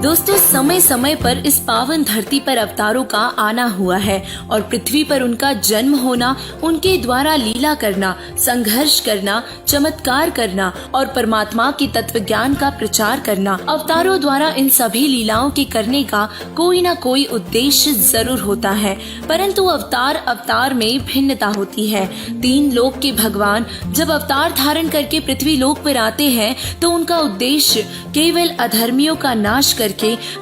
दोस्तों, समय समय पर इस पावन धरती पर अवतारों का आना हुआ है और पृथ्वी पर उनका जन्म होना, उनके द्वारा लीला करना, संघर्ष करना, चमत्कार करना और परमात्मा के तत्व ज्ञान का प्रचार करना। अवतारों द्वारा इन सभी लीलाओं के करने का कोई न कोई उद्देश्य जरूर होता है, परंतु अवतार में भिन्नता होती है। 3 लोक के भगवान जब अवतार धारण करके पृथ्वी लोक पर आते हैं तो उनका उद्देश्य केवल अधर्मियों का नाश करके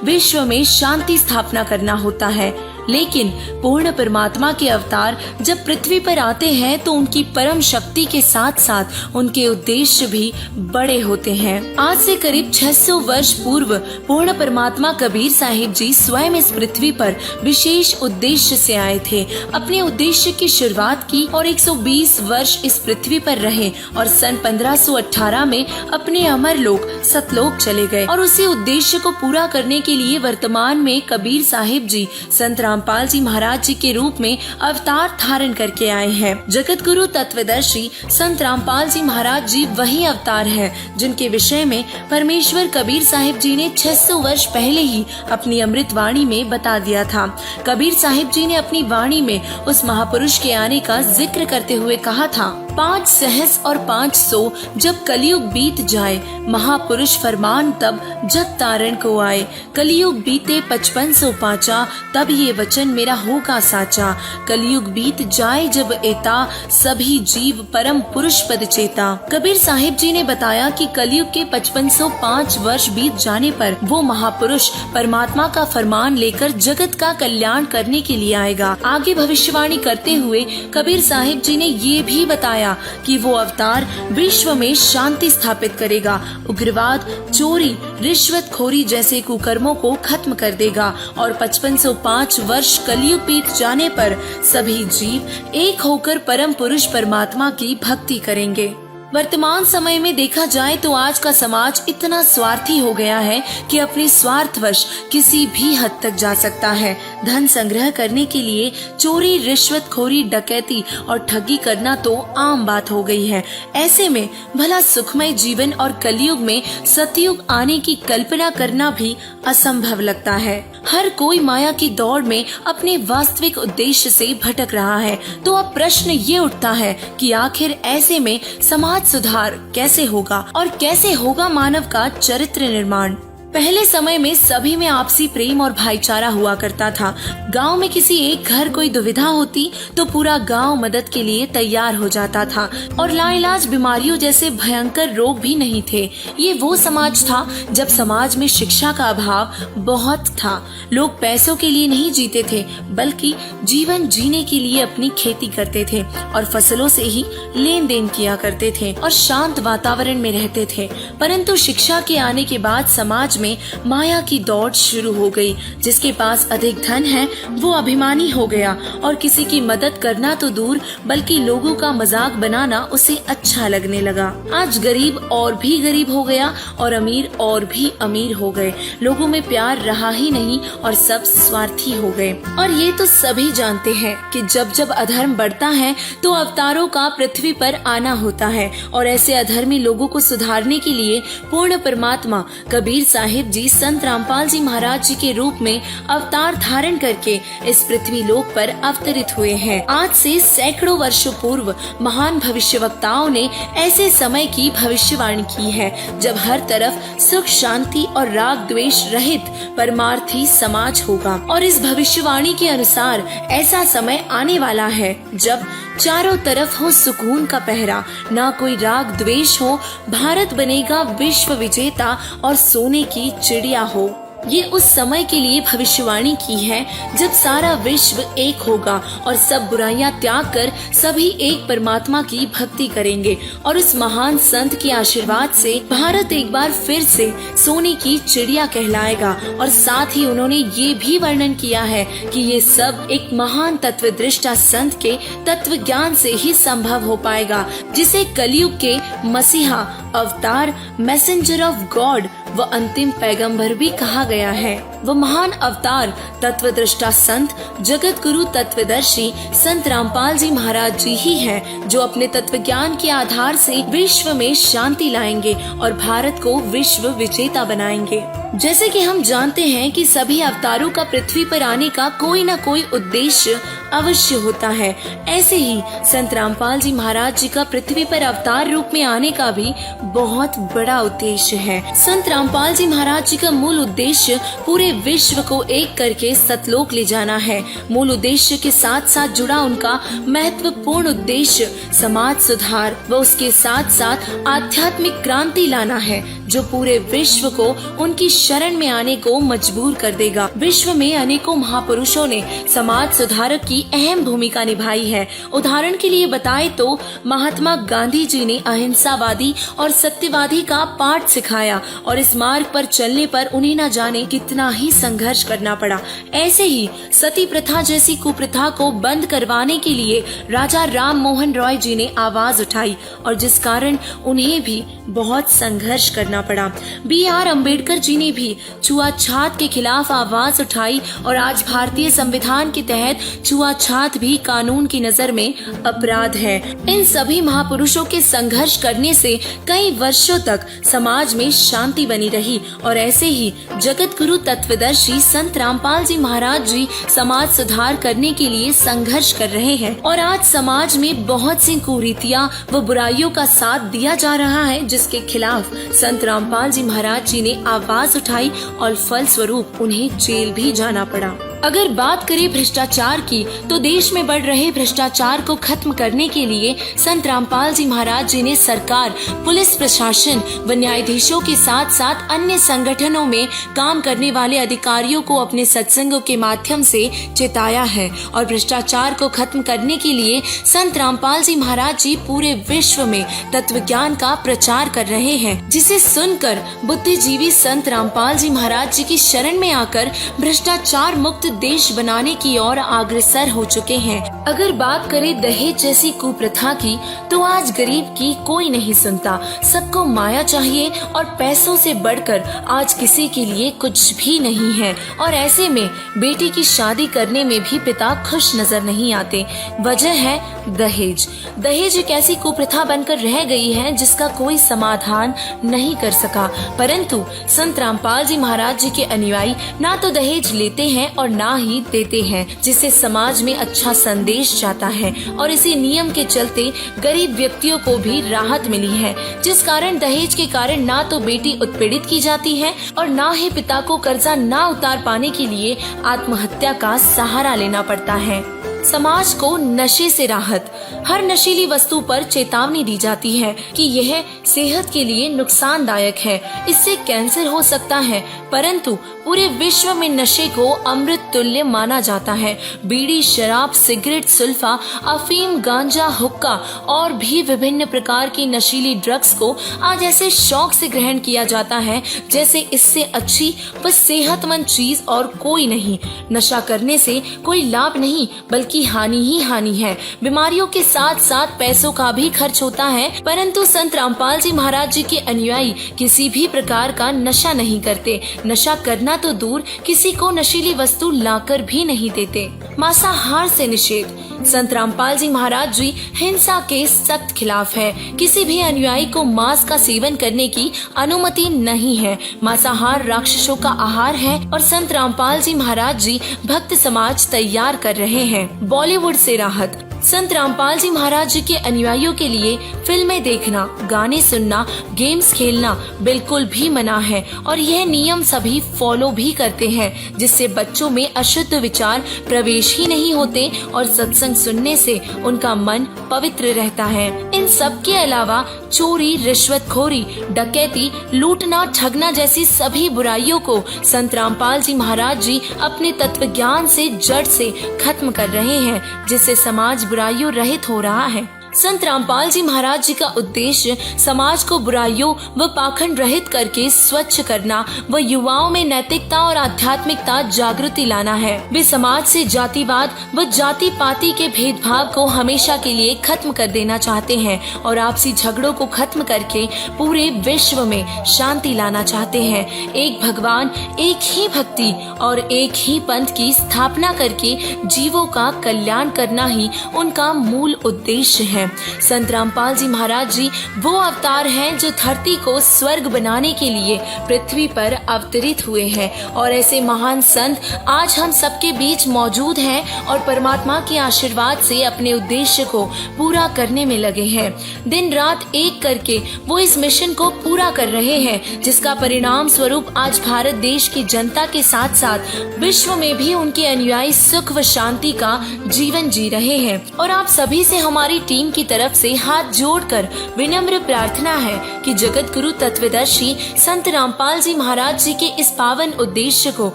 विश्व में शांति स्थापना करना होता है। लेकिन पूर्ण परमात्मा के अवतार जब पृथ्वी पर आते हैं तो उनकी परम शक्ति के साथ साथ उनके उद्देश्य भी बड़े होते हैं। आज से करीब 600 वर्ष पूर्व पूर्ण परमात्मा कबीर साहिब जी स्वयं इस पृथ्वी पर विशेष उद्देश्य से आए थे। अपने उद्देश्य की शुरुआत की और 120 वर्ष इस पृथ्वी पर रहे और सन 1518 में अपने अमर लोक सतलोक चले गए और उसी उद्देश्य को पूरा करने के लिए वर्तमान में कबीर साहिब जी संत रामपाल जी महाराज जी के रूप में अवतार धारण करके आए हैं। जगत गुरु तत्वदर्शी संत रामपाल जी महाराज जी वही अवतार हैं जिनके विषय में परमेश्वर कबीर साहिब जी ने 600 वर्ष पहले ही अपनी अमृत वाणी में बता दिया था। कबीर साहिब जी ने अपनी वाणी में उस महापुरुष के आने का जिक्र करते हुए कहा था, 5 सहस और 500 जब कलयुग बीत जाए, महापुरुष फरमान तब जग तारण को आए। कलयुग बीते 5500 पाचा, तब ये वचन मेरा होगा साचा। कलयुग बीत जाए जब एता, सभी जीव परम पुरुष पद चेता। कबीर साहिब जी ने बताया कि कलयुग के 5505 वर्ष बीत जाने पर वो महापुरुष परमात्मा का फरमान लेकर जगत का कल्याण करने के लिए आएगा। आगे भविष्यवाणी करते हुए कबीर साहिब जी ने ये भी बताया कि वो अवतार विश्व में शांति स्थापित करेगा, उग्रवाद, चोरी, रिश्वतखोरी जैसे कुकर्मों को खत्म कर देगा और 5505 वर्ष कलयुग बीत जाने पर सभी जीव एक होकर परम पुरुष परमात्मा की भक्ति करेंगे। वर्तमान समय में देखा जाए तो आज का समाज इतना स्वार्थी हो गया है कि अपने स्वार्थवश किसी भी हद तक जा सकता है। धन संग्रह करने के लिए चोरी, रिश्वतखोरी, डकैती और ठगी करना तो आम बात हो गई है। ऐसे में भला सुखमय जीवन और कलयुग में सतयुग आने की कल्पना करना भी असंभव लगता है। हर कोई माया की दौड़ में अपने वास्तविक उद्देश्य से भटक रहा है। तो अब प्रश्न ये उठता है कि आखिर ऐसे में समाज सुधार कैसे होगा और कैसे होगा मानव का चरित्र निर्माण। पहले समय में सभी में आपसी प्रेम और भाईचारा हुआ करता था। गांव में किसी एक घर कोई दुविधा होती तो पूरा गांव मदद के लिए तैयार हो जाता था और लाइलाज बीमारियों जैसे भयंकर रोग भी नहीं थे। ये वो समाज था जब समाज में शिक्षा का अभाव बहुत था। लोग पैसों के लिए नहीं जीते थे बल्कि जीवन जीने के लिए अपनी खेती करते थे और फसलों से ही लेन देन किया करते थे और शांत वातावरण में रहते थे। परंतु शिक्षा के आने के बाद समाज में माया की दौड़ शुरू हो गई। जिसके पास अधिक धन है वो अभिमानी हो गया और किसी की मदद करना तो दूर बल्कि लोगों का मजाक बनाना उसे अच्छा लगने लगा। आज गरीब और भी गरीब हो गया और अमीर और भी अमीर हो गए। लोगों में प्यार रहा ही नहीं और सब स्वार्थी हो गए। और ये तो सभी जानते हैं कि जब जब अधर्म बढ़ता है तो अवतारों का पृथ्वी पर आना होता है और ऐसे अधर्मी लोगों को सुधारने के लिए पूर्ण परमात्मा कबीर साहिब जी संत रामपाल जी महाराज जी के रूप में अवतार धारण करके इस पृथ्वी लोक पर अवतरित हुए हैं। आज से सैकड़ों वर्षों पूर्व महान भविष्यवक्ताओं ने ऐसे समय की भविष्यवाणी की है जब हर तरफ सुख, शांति और राग द्वेष रहित परमार्थी समाज होगा। और इस भविष्यवाणी के अनुसार ऐसा समय आने वाला है जब चारों तरफ हो सुकून का पहरा, ना कोई राग द्वेष हो, भारत बनेगा विश्व विजेता और सोने की चिड़िया हो। ये उस समय के लिए भविष्यवाणी की है जब सारा विश्व एक होगा और सब बुराइयां त्याग कर सभी एक परमात्मा की भक्ति करेंगे और उस महान संत के आशीर्वाद से भारत एक बार फिर से सोने की चिड़िया कहलाएगा। और साथ ही उन्होंने ये भी वर्णन किया है कि ये सब एक महान तत्वदृष्टा संत के तत्व ज्ञान से ही संभव हो पाएगा, जिसे कलयुग के मसीहा, अवतार, मैसेंजर ऑफ गॉड व अंतिम पैगंबर भी कहा गया है। वह महान अवतार तत्वदृष्टा संत जगत गुरु तत्वदर्शी संत रामपाल जी महाराज जी ही हैं, जो अपने तत्व ज्ञान के आधार से विश्व में शांति लाएंगे और भारत को विश्व विजेता बनाएंगे। जैसे कि हम जानते हैं कि सभी अवतारों का पृथ्वी पर आने का कोई न कोई उद्देश्य अवश्य होता है, ऐसे ही संत रामपाल जी महाराज जी का पृथ्वी पर अवतार रूप में आने का भी बहुत बड़ा उद्देश्य है। संत रामपाल जी महाराज जी का मूल उद्देश्य पूरे विश्व को एक करके सतलोक ले जाना है। मूल उद्देश्य के साथ साथ जुड़ा उनका महत्वपूर्ण उद्देश्य समाज सुधार व उसके साथ साथ आध्यात्मिक क्रांति लाना है, जो पूरे विश्व को उनकी शरण में आने को मजबूर कर देगा। विश्व में अनेकों महापुरुषों ने समाज सुधारक की अहम भूमिका निभाई है। उदाहरण के लिए बताए तो महात्मा गांधी जी ने अहिंसावादी और सत्यवादी का पाठ सिखाया और इस मार्ग पर चलने पर उन्हें न जाने कितना ही संघर्ष करना पड़ा। ऐसे ही सती प्रथा जैसी कुप्रथा को बंद करवाने के लिए राजा राम मोहन रॉय जी ने आवाज उठाई और जिस कारण उन्हें भी बहुत संघर्ष करना पड़ा। B.R. अम्बेडकर जी ने भी छुआछात के खिलाफ आवाज उठाई और आज भारतीय संविधान के तहत छुआछात भी कानून की नजर में अपराध है। इन सभी महापुरुषों के संघर्ष करने से कई वर्षों तक समाज में शांति बनी रही और ऐसे ही जगत गुरु तत्वदर्शी संत रामपाल जी महाराज जी समाज सुधार करने के लिए संघर्ष कर रहे हैं और आज समाज में बहुत सी कुरीतियां व बुराइयों का साथ दिया जा रहा है, जिसके खिलाफ संत रामपाल जी महाराज जी ने आवाज उठाई और फलस्वरूप उन्हें जेल भी जाना पड़ा। अगर बात करें भ्रष्टाचार की, तो देश में बढ़ रहे भ्रष्टाचार को खत्म करने के लिए संत रामपाल जी महाराज जी ने सरकार, पुलिस प्रशासन व न्यायाधीशों के साथ साथ अन्य संगठनों में काम करने वाले अधिकारियों को अपने सत्संगों के माध्यम से चेताया है और भ्रष्टाचार को खत्म करने के लिए संत रामपाल जी महाराज जी पूरे विश्व में तत्व ज्ञान का प्रचार कर रहे हैं, जिसे सुनकर बुद्धिजीवी संत रामपाल जी महाराज जी की शरण में आकर भ्रष्टाचार मुक्त देश बनाने की ओर अग्रसर हो चुके हैं। अगर बात करें दहेज जैसी कुप्रथा की, तो आज गरीब की कोई नहीं सुनता। सबको माया चाहिए और पैसों से बढ़कर आज किसी के लिए कुछ भी नहीं है और ऐसे में बेटी की शादी करने में भी पिता खुश नजर नहीं आते। वजह है दहेज। दहेज एक ऐसी कुप्रथा बनकर रह गई है जिसका कोई समाधान नहीं कर सका, परंतु संत रामपाल जी महाराज जी के अनुयायी ना तो दहेज लेते हैं और ना ही देते हैं, जिससे समाज में अच्छा संदेश जाता है और इसी नियम के चलते गरीब व्यक्तियों को भी राहत मिली है, जिस कारण दहेज के कारण ना तो बेटी उत्पीड़ित की जाती है और ना ही पिता को कर्जा ना उतार पाने के लिए आत्महत्या का सहारा लेना पड़ता है। समाज को नशे से राहत। हर नशीली वस्तु पर चेतावनी दी जाती है कि यह सेहत के लिए नुकसानदायक है, इससे कैंसर हो सकता है, परंतु पूरे विश्व में नशे को अमृत तुल्य माना जाता है। बीड़ी, शराब, सिगरेट, सुल्फा, अफीम, गांजा, हुक्का और भी विभिन्न प्रकार की नशीली ड्रग्स को आज ऐसे शौक से ग्रहण किया जाता है जैसे इससे अच्छी व सेहतमंद चीज और कोई नहीं। नशा करने से कोई लाभ नहीं बल्कि हानि ही हानि है। बीमारियों के साथ साथ पैसों का भी खर्च होता है, परंतु संत रामपाल जी महाराज जी के अनुयायी किसी भी प्रकार का नशा नहीं करते। नशा करना तो दूर, किसी को नशीली वस्तु लाकर भी नहीं देते। मांसाहार से निषेध। संत रामपाल जी महाराज जी हिंसा के सख्त खिलाफ है। किसी भी अनुयायी को मांस का सेवन करने की अनुमति नहीं है। मांसाहार राक्षसों का आहार है और संत रामपाल जी महाराज जी भक्त समाज तैयार कर रहे हैं। बॉलीवुड से राहत। संत रामपाल जी महाराज जी के अनुयायियों के लिए फिल्में देखना, गाने सुनना, गेम्स खेलना बिल्कुल भी मना है और यह नियम सभी फॉलो भी करते हैं, जिससे बच्चों में अशुद्ध विचार प्रवेश ही नहीं होते और सत्संग सुनने से उनका मन पवित्र रहता है। इन सब के अलावा चोरी, रिश्वतखोरी, डकैती, लूटना, ठगना जैसी सभी बुराइयों को संत रामपाल जी महाराज जी अपने तत्व ज्ञान से जड़ से खत्म कर रहे हैं, जिससे समाज बुराइयों रहित हो रहा है। संत रामपाल जी महाराज जी का उद्देश्य समाज को बुराइयों व पाखंड रहित करके स्वच्छ करना व युवाओं में नैतिकता और आध्यात्मिकता जागृति लाना है। वे समाज से जातिवाद व जाति पाति के भेदभाव को हमेशा के लिए खत्म कर देना चाहते हैं और आपसी झगड़ों को खत्म करके पूरे विश्व में शांति लाना चाहते हैं। एक भगवान, एक ही भक्ति और एक ही पंथ की स्थापना करके जीवों का कल्याण करना ही उनका मूल उद्देश्य है। संत रामपाल जी महाराज जी वो अवतार हैं जो धरती को स्वर्ग बनाने के लिए पृथ्वी पर अवतरित हुए हैं और ऐसे महान संत आज हम सबके बीच मौजूद हैं और परमात्मा के आशीर्वाद से अपने उद्देश्य को पूरा करने में लगे हैं। दिन रात एक करके वो इस मिशन को पूरा कर रहे हैं, जिसका परिणाम स्वरूप आज भारत देश की जनता के साथ साथ विश्व में भी उनके अनुयायी सुख व शांति का जीवन जी रहे हैं। और आप सभी से हमारी टीम की तरफ से हाथ जोड़कर विनम्र प्रार्थना है कि जगत गुरु तत्वदर्शी संत रामपाल जी महाराज जी के इस पावन उद्देश्य को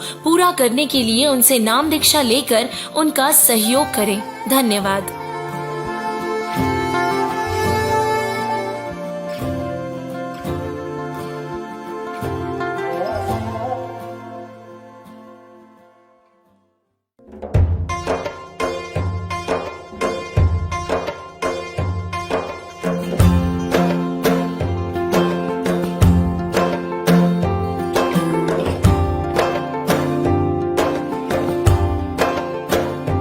पूरा करने के लिए उनसे नाम दीक्षा लेकर उनका सहयोग करें। धन्यवाद।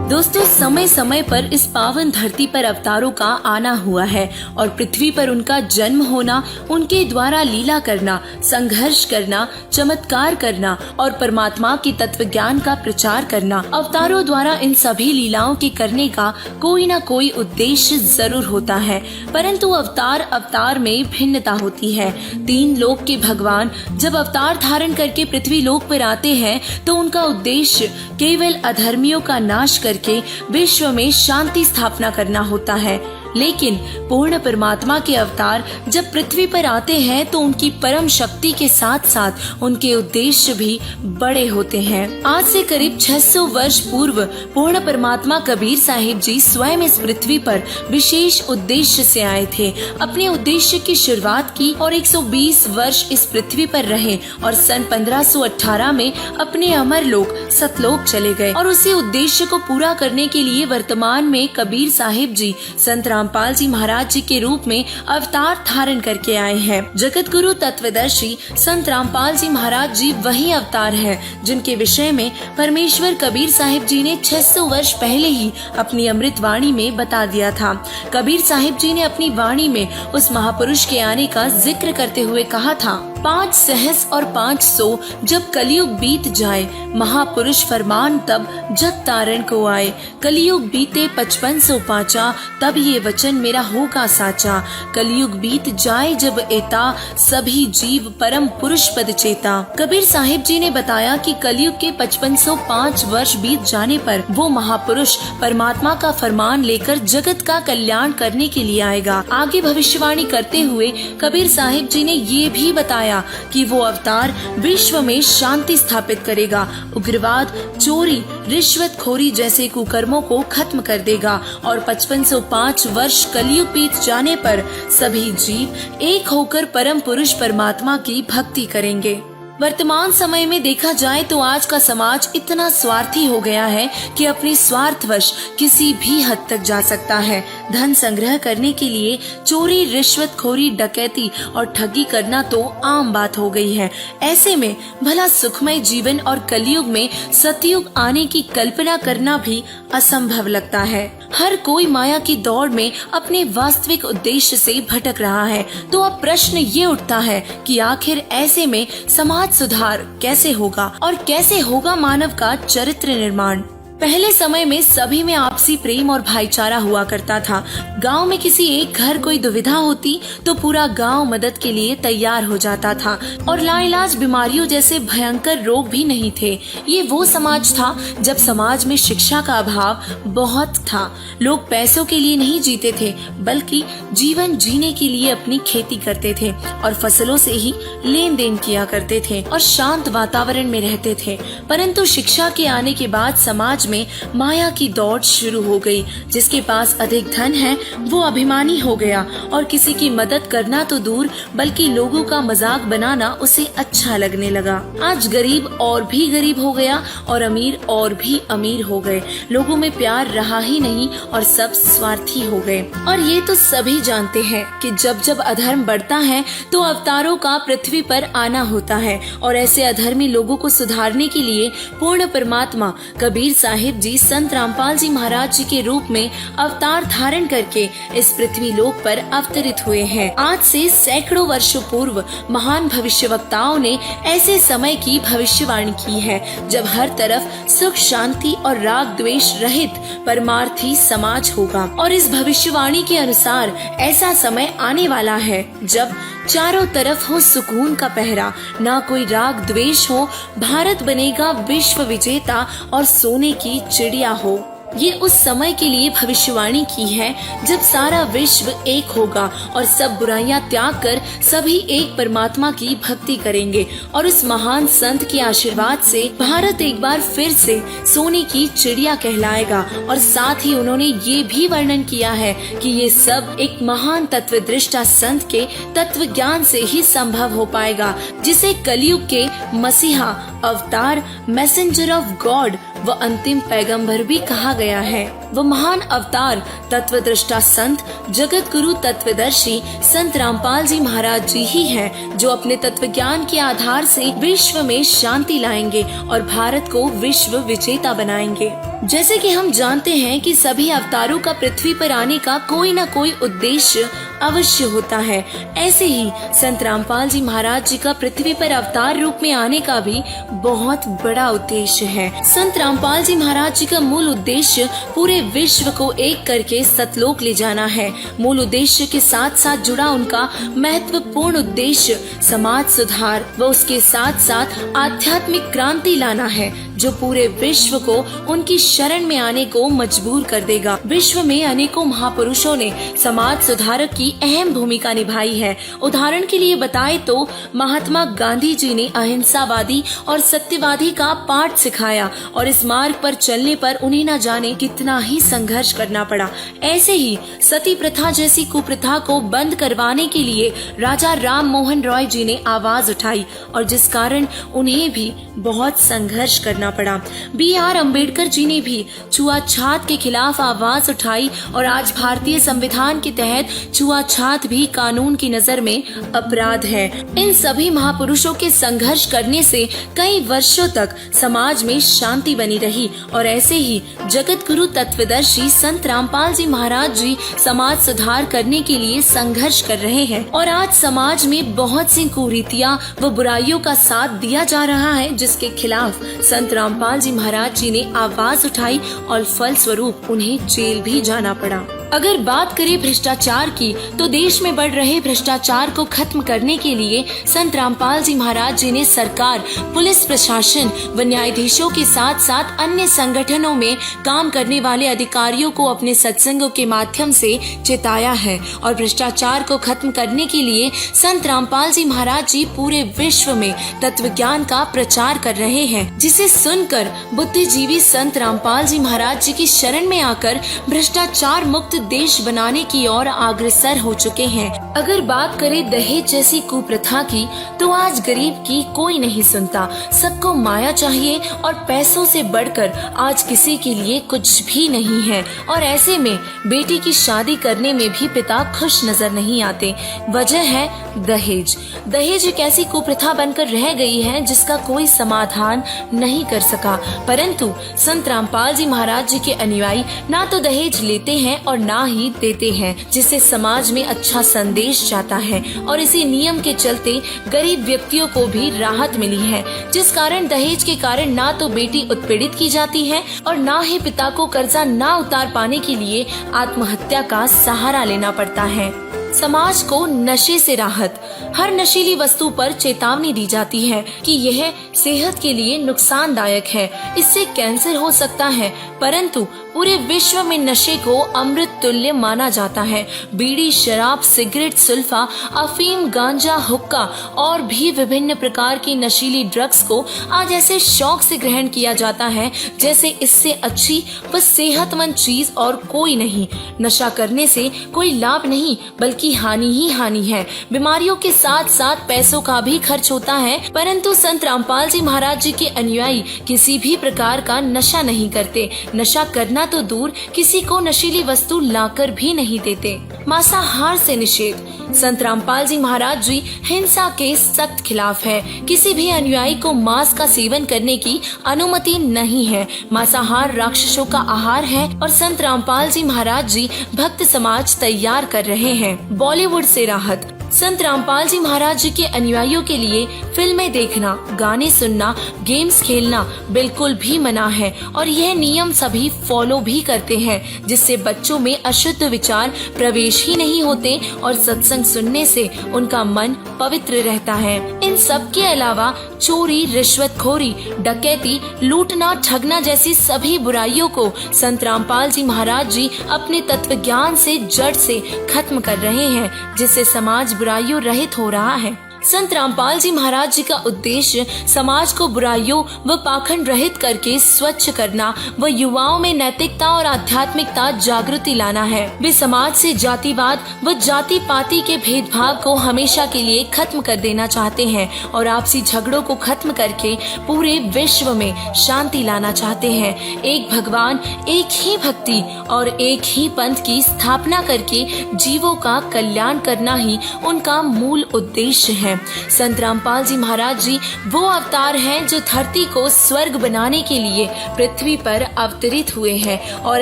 दोस्तों, समय समय पर इस पावन धरती पर अवतारों का आना हुआ है और पृथ्वी पर उनका जन्म होना, उनके द्वारा लीला करना, संघर्ष करना, चमत्कार करना और परमात्मा की तत्व ज्ञान का प्रचार करना। अवतारों द्वारा इन सभी लीलाओं के करने का कोई न कोई उद्देश्य जरूर होता है, परंतु अवतार में भिन्नता होती है। 3 लोक के भगवान जब अवतार धारण करके पृथ्वी लोक पर आते हैं तो उनका उद्देश्य केवल अधर्मियों का नाश करके विश्व में शांति स्थापना करना होता है। लेकिन पूर्ण परमात्मा के अवतार जब पृथ्वी पर आते हैं तो उनकी परम शक्ति के साथ साथ उनके उद्देश्य भी बड़े होते हैं। आज से करीब 600 वर्ष पूर्व पूर्ण परमात्मा कबीर साहिब जी स्वयं इस पृथ्वी पर विशेष उद्देश्य से आए थे। अपने उद्देश्य की शुरुआत की और 120 वर्ष इस पृथ्वी पर रहे और सन 1518 में अपने अमर लोक सतलोक चले गए और उसी उद्देश्य को पूरा करने के लिए वर्तमान में कबीर साहिब जी संत रामपाल जी महाराज जी के रूप में अवतार धारण करके आए हैं। जगत गुरु तत्वदर्शी संत रामपाल जी महाराज जी वही अवतार हैं जिनके विषय में परमेश्वर कबीर साहिब जी ने 600 वर्ष पहले ही अपनी अमृत वाणी में बता दिया था। कबीर साहिब जी ने अपनी वाणी में उस महापुरुष के आने का जिक्र करते हुए कहा था, 5 सहस और 500 जब कलयुग बीत जाए, महापुरुष फरमान तब जग तारण को आए। कलयुग बीते 55 पाचा, तब ये वचन मेरा होगा साचा। कलयुग बीत जाए जब एता, सभी जीव परम पुरुष पद चेता। कबीर साहिब जी ने बताया कि कलयुग के 5505 वर्ष बीत जाने पर वो महापुरुष परमात्मा का फरमान लेकर जगत का कल्याण करने के लिए आएगा। आगे भविष्यवाणी करते हुए कबीर साहिब जी ने ये भी बताया कि वो अवतार विश्व में शांति स्थापित करेगा, उग्रवाद, चोरी, रिश्वतखोरी जैसे कुकर्मों को खत्म कर देगा और 5505 वर्ष कलयुग बीत जाने पर सभी जीव एक होकर परम पुरुष परमात्मा की भक्ति करेंगे। वर्तमान समय में देखा जाए तो आज का समाज इतना स्वार्थी हो गया है कि अपने स्वार्थवश किसी भी हद तक जा सकता है। धन संग्रह करने के लिए चोरी, रिश्वतखोरी, डकैती और ठगी करना तो आम बात हो गई है। ऐसे में भला सुखमय जीवन और कलयुग में सतयुग आने की कल्पना करना भी असंभव लगता है। हर कोई माया की दौड़ में अपने वास्तविक उद्देश्य से भटक रहा है। तो अब प्रश्न ये उठता है कि आखिर ऐसे में समाज सुधार कैसे होगा और कैसे होगा मानव का चरित्र निर्माण। पहले समय में सभी में आपसी प्रेम और भाईचारा हुआ करता था। गांव में किसी एक घर कोई दुविधा होती तो पूरा गांव मदद के लिए तैयार हो जाता था और लाइलाज बीमारियों जैसे भयंकर रोग भी नहीं थे। ये वो समाज था जब समाज में शिक्षा का अभाव बहुत था। लोग पैसों के लिए नहीं जीते थे बल्कि जीवन जीने के लिए अपनी खेती करते थे और फसलों से ही लेन देन किया करते थे और शांत वातावरण में रहते थे। परंतु शिक्षा के आने के बाद समाज में माया की दौड़ शुरू हो गई। जिसके पास अधिक धन है वो अभिमानी हो गया और किसी की मदद करना तो दूर बल्कि लोगों का मजाक बनाना उसे अच्छा लगने लगा। आज गरीब और भी गरीब हो गया और अमीर और भी अमीर हो गए। लोगों में प्यार रहा ही नहीं और सब स्वार्थी हो गए। और ये तो सभी जानते हैं कि जब जब अधर्म बढ़ता है तो अवतारों का पृथ्वी पर आना होता है और ऐसे अधर्मी लोगों को सुधारने के लिए पूर्ण परमात्मा कबीर साहिब जी संत रामपाल जी महाराज जी के रूप में अवतार धारण करके इस पृथ्वी लोक पर अवतरित हुए हैं। आज से सैकड़ों वर्षों पूर्व महान भविष्यवक्ताओं ने ऐसे समय की भविष्यवाणी की है जब हर तरफ सुख शांति और राग द्वेष रहित परमार्थी समाज होगा। और इस भविष्यवाणी के अनुसार ऐसा समय आने वाला है जब चारों तरफ हो सुकून का पहरा, ना कोई राग द्वेष हो, भारत बनेगा विश्व विजेता और सोने की चिड़िया हो। ये उस समय के लिए भविष्यवाणी की है जब सारा विश्व एक होगा और सब बुराइयां त्याग कर सभी एक परमात्मा की भक्ति करेंगे। और उस महान संत के आशीर्वाद से भारत एक बार फिर से सोने की चिड़िया कहलाएगा। और साथ ही उन्होंने ये भी वर्णन किया है कि ये सब एक महान तत्वदृष्टा संत के तत्व ज्ञान से ही संभव हो पाएगा, जिसे कलयुग के मसीहा अवतार, मैसेंजर ऑफ गॉड व अंतिम पैगंबर भी कहा गया है। वो महान अवतार तत्वदृष्टा संत जगत गुरु तत्वदर्शी संत रामपाल जी महाराज जी ही हैं, जो अपने तत्व ज्ञान के आधार से विश्व में शांति लाएंगे और भारत को विश्व विजेता बनाएंगे। जैसे कि हम जानते हैं कि सभी अवतारों का पृथ्वी पर आने का कोई न कोई उद्देश्य अवश्य होता है, ऐसे ही संत रामपाल जी महाराज जी का पृथ्वी पर अवतार रूप में आने का भी बहुत बड़ा उद्देश्य है। संत रामपाल जी महाराज जी का मूल उद्देश्य पूरे विश्व को एक करके सतलोक ले जाना है। मूल उद्देश्य के साथ साथ जुड़ा उनका महत्वपूर्ण उद्देश्य समाज सुधार व उसके साथ साथ आध्यात्मिक क्रांति लाना है, जो पूरे विश्व को उनकी शरण में आने को मजबूर कर देगा। विश्व में अनेकों महापुरुषों ने समाज सुधारक की अहम भूमिका निभाई है। उदाहरण के लिए बताए तो महात्मा गांधी जी ने अहिंसावादी और सत्यवादी का पाठ सिखाया और इस मार्ग पर चलने पर उन्हें न जाने कितना ही संघर्ष करना पड़ा। ऐसे ही सती प्रथा जैसी कुप्रथा को बंद करवाने के लिए राजा राम मोहन रॉय जी ने आवाज उठाई और जिस कारण उन्हें भी बहुत संघर्ष करना पड़ा। B.R. अम्बेडकर जी ने भी छुआछात के खिलाफ आवाज उठाई और आज भारतीय संविधान के तहत छुआछात भी कानून की नजर में अपराध है। इन सभी महापुरुषों के संघर्ष करने से कई वर्षों तक समाज में शांति बनी रही और ऐसे ही जगत गुरु तत्वदर्शी संत रामपाल जी महाराज जी समाज सुधार करने के लिए संघर्ष कर रहे हैं। और आज समाज में बहुत सी कुरीतियां व बुराइयों का साथ दिया जा रहा है, जिसके खिलाफ संत रामपाल जी महाराज जी ने आवाज उठाई और फल स्वरूप उन्हें जेल भी जाना पड़ा। अगर बात करें भ्रष्टाचार की, तो देश में बढ़ रहे भ्रष्टाचार को खत्म करने के लिए संत रामपाल जी महाराज जी ने सरकार, पुलिस प्रशासन व न्यायाधीशों के साथ साथ अन्य संगठनों में काम करने वाले अधिकारियों को अपने सत्संगों के माध्यम से चेताया है। और भ्रष्टाचार को खत्म करने के लिए संत रामपाल जी महाराज जी पूरे विश्व में तत्व ज्ञान का प्रचार कर रहे हैं, जिसे सुनकर बुद्धिजीवी संत रामपाल जी महाराज जी की शरण में आकर भ्रष्टाचार मुक्त देश बनाने की ओर अग्रसर हो चुके हैं। अगर बात करें दहेज जैसी कुप्रथा की, तो आज गरीब की कोई नहीं सुनता। सबको माया चाहिए और पैसों से बढ़कर आज किसी के लिए कुछ भी नहीं है। और ऐसे में बेटी की शादी करने में भी पिता खुश नजर नहीं आते। वजह है दहेज। दहेज एक ऐसी कुप्रथा बनकर रह गई है जिसका कोई समाधान नहीं कर सका। परंतु संत रामपाल जी महाराज जी के अनुयायी ना तो दहेज लेते हैं और ना ही देते हैं, जिससे समाज में अच्छा संदेश जाता है। और इसी नियम के चलते गरीब व्यक्तियों को भी राहत मिली है, जिस कारण दहेज के कारण ना तो बेटी उत्पीड़ित की जाती है और ना ही पिता को कर्जा ना उतार पाने के लिए आत्महत्या का सहारा लेना पड़ता है। समाज को नशे से राहत। हर नशीली वस्तु पर चेतावनी दी जाती है कि यह सेहत के लिए नुकसानदायक है, इससे कैंसर हो सकता है, परंतु पूरे विश्व में नशे को अमृत तुल्य माना जाता है। बीड़ी, शराब, सिगरेट, सुल्फा, अफीम, गांजा, हुक्का और भी विभिन्न प्रकार की नशीली ड्रग्स को आज ऐसे शौक से ग्रहण किया जाता है जैसे इससे अच्छी व सेहतमंद चीज और कोई नहीं। नशा करने से कोई लाभ नहीं बल्कि हानि ही हानि है। बीमारियों के साथ साथ पैसों का भी खर्च होता है, परंतु संत रामपाल जी महाराज जी के अनुयायी किसी भी प्रकार का नशा नहीं करते। नशा करना तो दूर, किसी को नशीली वस्तु लाकर भी नहीं देते। मांसाहार से निषेध। संत रामपाल जी महाराज जी हिंसा के सख्त खिलाफ है। किसी भी अनुयायी को मांस का सेवन करने की अनुमति नहीं है। मांसाहार राक्षसों का आहार है और संत रामपाल जी महाराज जी भक्त समाज तैयार कर रहे हैं। बॉलीवुड से राहत। संत रामपाल जी महाराज जी के अनुयायियों के लिए फिल्में देखना, गाने सुनना, गेम्स खेलना बिल्कुल भी मना है और यह नियम सभी फॉलो भी करते हैं, जिससे बच्चों में अशुद्ध विचार प्रवेश ही नहीं होते और सत्संग सुनने से उनका मन पवित्र रहता है। इन सब के अलावा चोरी, रिश्वतखोरी, डकैती, लूटना, ठगना जैसी सभी बुराइयों को संत रामपाल जी महाराज जी अपने तत्व ज्ञान से जड़ से खत्म कर रहे हैं, जिससे समाज बुराइयों रहित हो रहा है। संत रामपाल जी महाराज जी का उद्देश्य समाज को बुराइयों व पाखंड रहित करके स्वच्छ करना व युवाओं में नैतिकता और आध्यात्मिकता जागृति लाना है। वे समाज से जातिवाद व जाति पाति के भेदभाव को हमेशा के लिए खत्म कर देना चाहते हैं और आपसी झगड़ों को खत्म करके पूरे विश्व में शांति लाना चाहते हैं। एक भगवान, एक ही भक्ति और एक ही पंथ की स्थापना करके जीवों का कल्याण करना ही उनका मूल उद्देश्य है। संत रामपाल जी महाराज जी वो अवतार हैं जो धरती को स्वर्ग बनाने के लिए पृथ्वी पर अवतरित हुए हैं और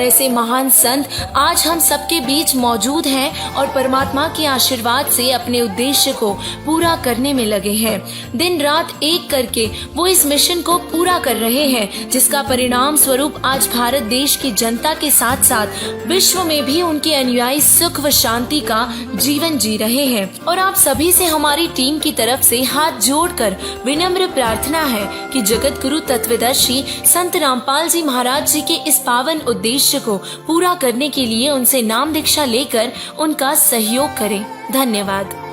ऐसे महान संत आज हम सबके बीच मौजूद हैं और परमात्मा के आशीर्वाद से अपने उद्देश्य को पूरा करने में लगे हैं। दिन रात एक करके वो इस मिशन को पूरा कर रहे हैं, जिसका परिणाम स्वरूप आज भारत देश की जनता के साथ साथ विश्व में भी उनके अनुयायी सुख व शांति का जीवन जी रहे हैं। और आप सभी से हमारी टीम की तरफ से हाथ जोड़कर विनम्र प्रार्थना है कि जगत गुरु तत्वदर्शी संत रामपाल जी महाराज जी के इस पावन उद्देश्य को पूरा करने के लिए उनसे नाम दीक्षा लेकर उनका सहयोग करें। धन्यवाद।